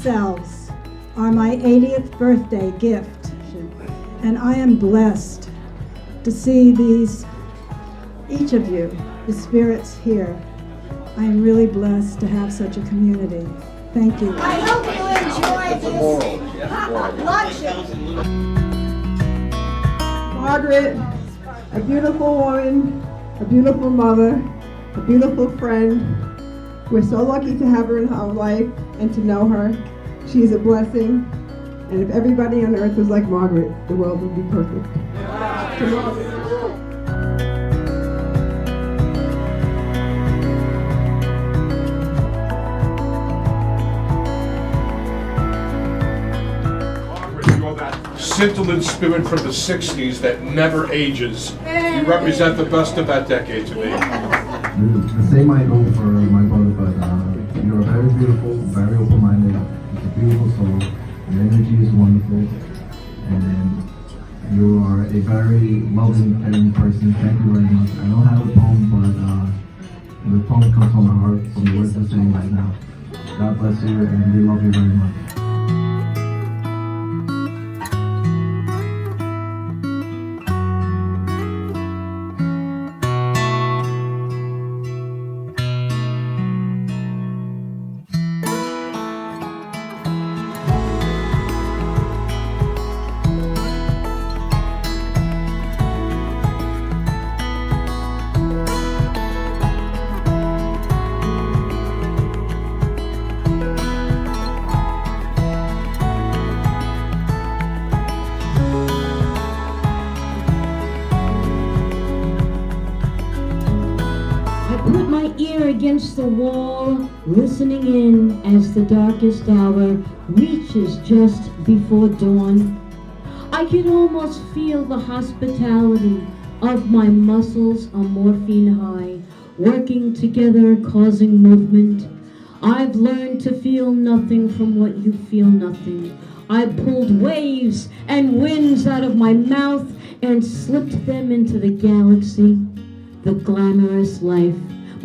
themselves are my 80th birthday gift, and I am blessed to see each of you, the spirits here. I am really blessed to have such a community. Thank you. I hope you enjoy this luncheon. Margaret, a beautiful woman, a beautiful mother, a beautiful friend. We're so lucky to have her in our life and to know her. She's a blessing. And if everybody on earth was like Margaret, the world would be perfect. To Margaret. Scintillant spirit from the 60s that never ages. You represent the best of that decade to me. The same I go for my brother, but you're very beautiful, very open-minded. It's a beautiful soul. Your energy is wonderful. And you are a very loving, caring person. Thank you very much. I don't have a poem, but the poem comes from my heart, from the words I'm saying right now. God bless you, and we love you very much. Put my ear against the wall, listening in as the darkest hour reaches just before dawn. I can almost feel the hospitality of my muscles on morphine high, working together, causing movement. I've learned to feel nothing from what you feel nothing. I pulled waves and winds out of my mouth and slipped them into the galaxy, the glamorous life.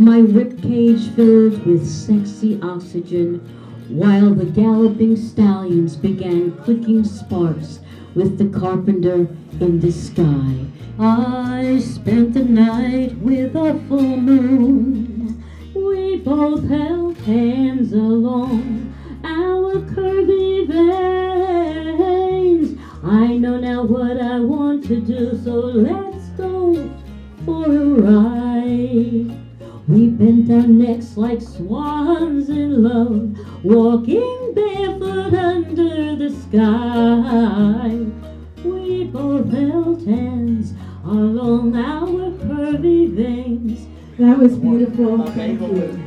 My ribcage filled with sexy oxygen, while the galloping stallions began clicking sparks with the carpenter in the sky. I spent the night with a full moon. We both held hands along our curvy veins. I know now what I want to do, so let's go for a ride. We bent our necks like swans in love, walking barefoot under the sky. We both held hands along our curvy veins. That was beautiful. Thank you.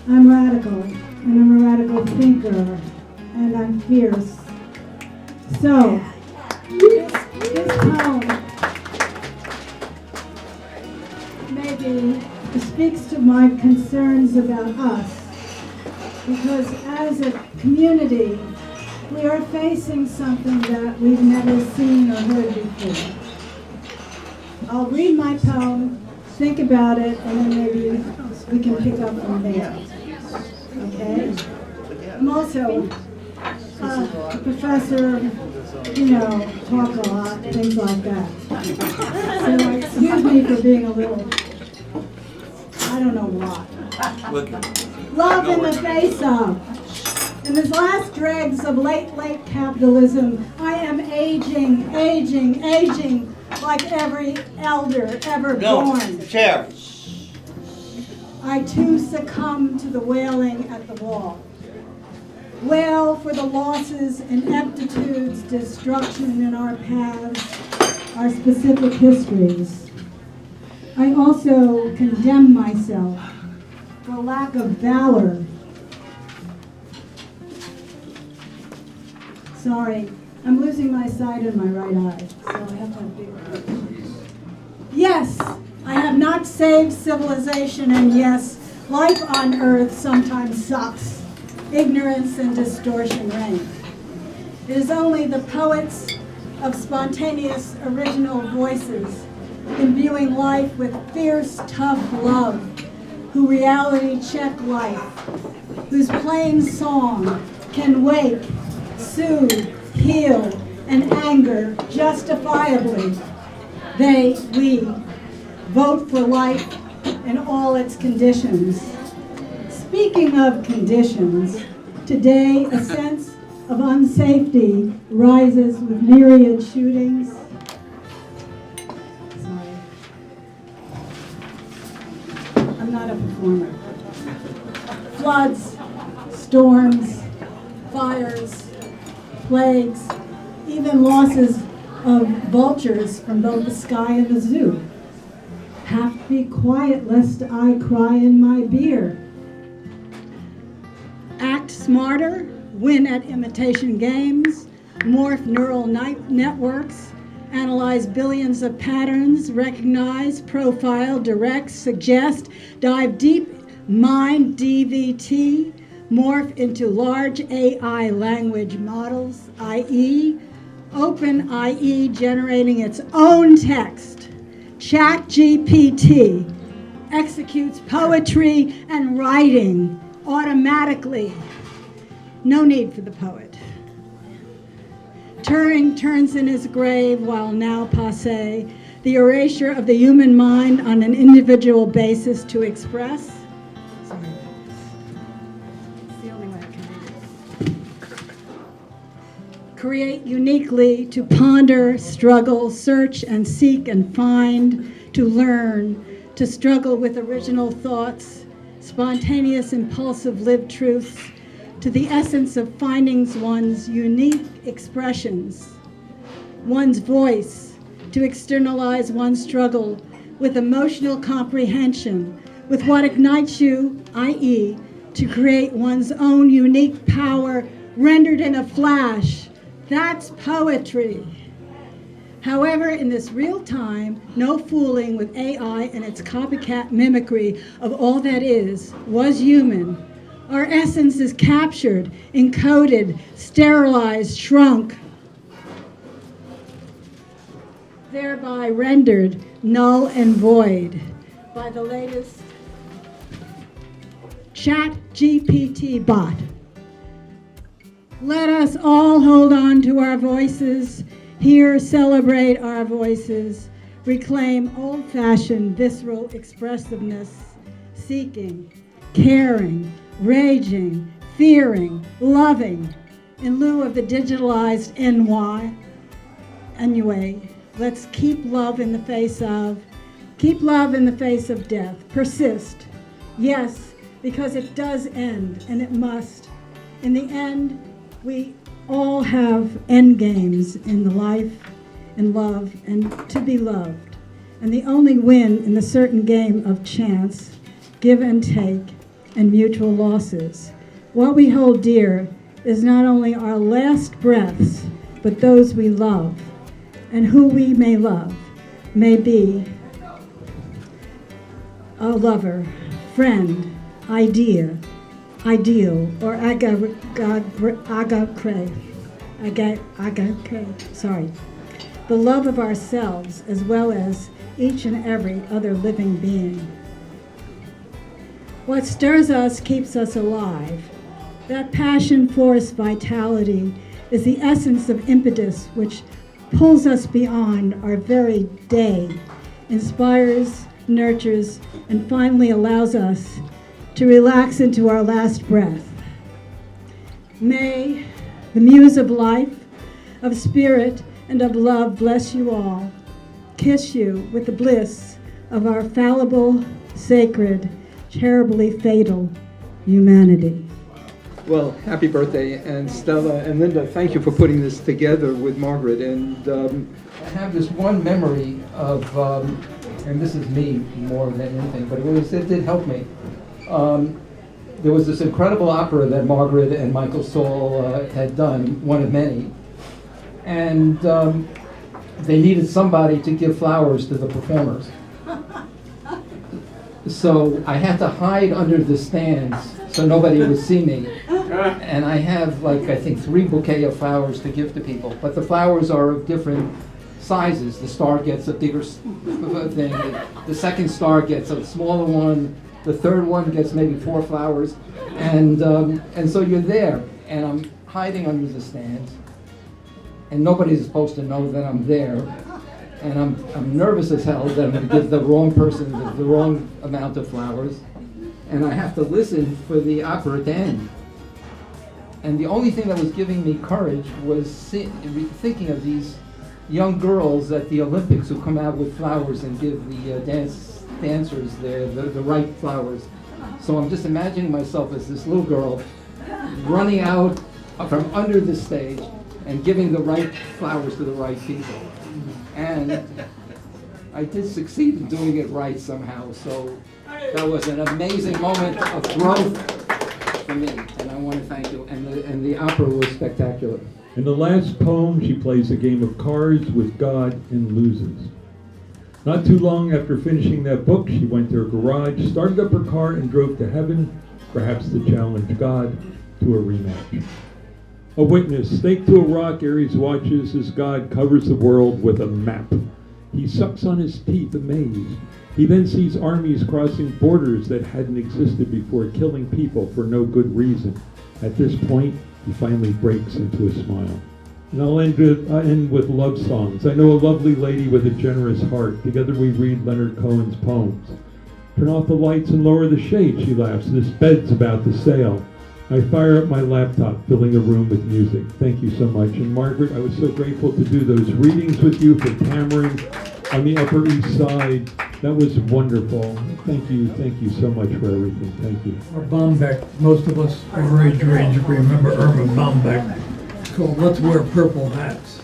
I'm radical, and I'm a radical thinker, and I'm fierce. So, this poem maybe speaks to my concerns about us, because as a community, we are facing something that we've never seen or heard before. I'll read my poem, think about it, and then maybe we can pick up from there. Okay? I'm also a professor, talk a lot, things like that. So excuse me for being a little, I don't know what. Love in the face of. In these last dregs of late capitalism, I am aging like every elder ever born. Chair. I too succumb to the wailing at the wall. Wail for the losses, ineptitudes, destruction in our paths, our specific histories. I also condemn myself for lack of valor. Sorry, I'm losing my sight in my right eye, so I have to have bigger. Yes, I have not saved civilization, and yes, life on Earth sometimes sucks. Ignorance and distortion reign. It is only the poets of spontaneous original voices imbuing life with fierce, tough love who reality check life, whose plain song can wake, soothe, heal, and anger justifiably. We vote for life in all its conditions. Speaking of conditions, today a sense of unsafety rises with myriad shootings. Sorry. I'm not a performer. Floods, storms, fires, plagues, even losses of vultures from both the sky and the zoo. Have to be quiet lest I cry in my beer. Act smarter, win at imitation games, morph neural networks, analyze billions of patterns, recognize, profile, direct, suggest, dive deep, mind DVT, morph into large AI language models, i.e., open IE generating its own text. ChatGPT executes poetry and writing automatically. No need for the poet. Turing turns in his grave while now passé, the erasure of the human mind on an individual basis to express. Sorry. It's the only way I can do this. Create uniquely, to ponder, struggle, search and seek and find, to learn, to struggle with original thoughts, spontaneous, impulsive lived truths, to the essence of finding one's unique expressions, one's voice, to externalize one's struggle with emotional comprehension, with what ignites you, i.e., to create one's own unique power rendered in a flash. That's poetry. However, in this real time, no fooling with AI and its copycat mimicry of all that is, was human. Our essence is captured, encoded, sterilized, shrunk, thereby rendered null and void by the latest ChatGPT bot. Let us all hold on to our voices, here celebrate our voices, reclaim old-fashioned visceral expressiveness, seeking, caring, raging, fearing, loving, in lieu of the digitalized NY. Anyway, let's keep love in the face of death. Persist. Yes, because it does end, and it must. In the end, we all have end games in the life and love and to be loved. And the only win in the certain game of chance, give and take, and mutual losses. What we hold dear is not only our last breaths, but those we love, and who we may love may be a lover, friend, ideal, or sorry. The love of ourselves as well as each and every other living being. What stirs us keeps us alive. That passion, force, vitality is the essence of impetus which pulls us beyond our very day, inspires, nurtures, and finally allows us to relax into our last breath. May the muse of life, of spirit, and of love bless you all, kiss you with the bliss of our fallible, sacred, terribly fatal humanity. Well, happy birthday, and Stella and Linda, thank you for putting this together with Margaret. And I have this one memory of, and this is me more than anything, but it did help me. There was this incredible opera that Margaret and Michael Saul had done, one of many, and they needed somebody to give flowers to the performers. So I had to hide under the stands so nobody would see me. And I have, like, I think 3 bouquets of flowers to give to people. But the flowers are of different sizes. The star gets a bigger thing. The second star gets a smaller one. The third one gets maybe 4 flowers. And so you're there, and I'm hiding under the stands, and nobody's supposed to know that I'm there. And I'm nervous as hell that I'm going to give the wrong person the wrong amount of flowers. And I have to listen for the opera to end. And the only thing that was giving me courage was thinking of these young girls at the Olympics who come out with flowers and give the dancers the right flowers. So I'm just imagining myself as this little girl running out from under the stage and giving the right flowers to the right people. And I did succeed in doing it right somehow. So that was an amazing moment of growth for me, and I want to thank you. And the opera was spectacular. In the last poem, she plays a game of cards with God and loses. Not too long after finishing that book, she went to her garage, started up her car, and drove to heaven, perhaps to challenge God to a rematch. A witness, staked to a rock, Aries watches as God covers the world with a map. He sucks on his teeth, amazed. He then sees armies crossing borders that hadn't existed before, killing people for no good reason. At this point, he finally breaks into a smile. And I'll end with love songs. I know a lovely lady with a generous heart. Together we read Leonard Cohen's poems. Turn off the lights and lower the shade, she laughs. This bed's about to sail. I fire up my laptop, filling the room with music. Thank you so much. And Margaret, I was so grateful to do those readings with you for Cameron on the Upper East Side. That was wonderful. Thank you so much for everything. Thank you. Or Bombeck, most of us our age range remember Irma Bombeck. It's called Let's Wear Purple Hats.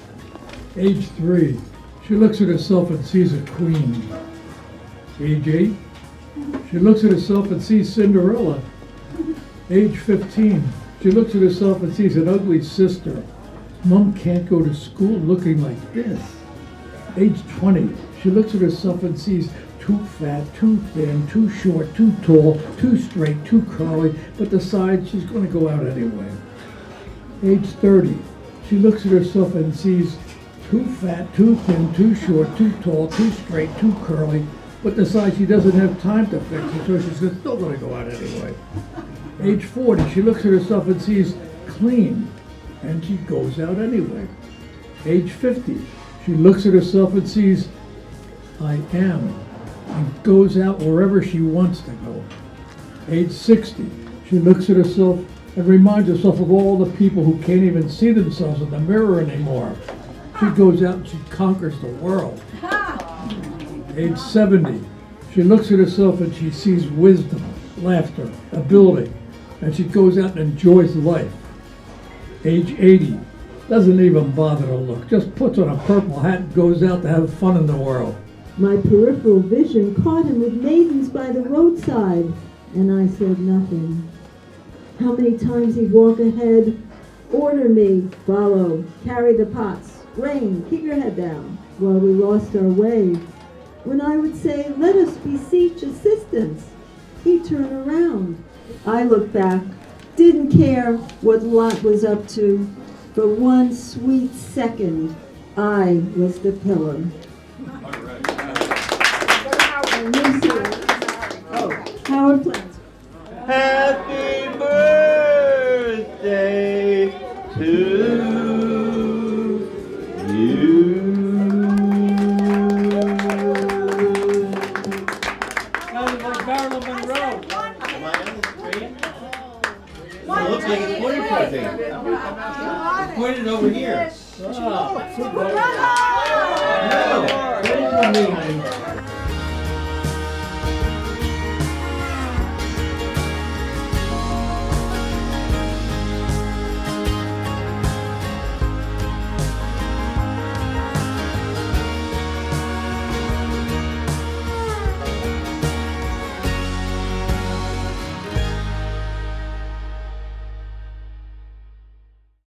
Age 3, she looks at herself and sees a queen. Age 8, she looks at herself and sees Cinderella. Age 15, she looks at herself and sees an ugly sister. Mom can't go to school looking like this. Age 20, she looks at herself and sees too fat, too thin, too short, too tall, too straight, too curly, but decides she's going to go out anyway. Age 30, she looks at herself and sees too fat, too thin, too short, too tall, too straight, too curly, but decides she doesn't have time to fix it, so she's still going to go out anyway. Age 40, she looks at herself and sees clean, and she goes out anyway. Age 50, she looks at herself and sees I am, and goes out wherever she wants to go. Age 60, she looks at herself and reminds herself of all the people who can't even see themselves in the mirror anymore. She goes out and she conquers the world. Age 70, she looks at herself and she sees wisdom, laughter, ability, and she goes out and enjoys life. Age 80, doesn't even bother to look, just puts on a purple hat and goes out to have fun in the world. My peripheral vision caught him with maidens by the roadside, and I said nothing. How many times he'd walk ahead, order me, follow, carry the pots, rain, keep your head down, while we lost our way. When I would say, let us beseech assistance, he'd turn around. I looked back, didn't care what Lot was up to. For one sweet second, I was the pillar. Howard Plants. Happy birthday to you. Sounded like Marilyn Monroe. Am I on the screen? It looks like it's pointing towards me. It's pointed over here. No, pointed to me.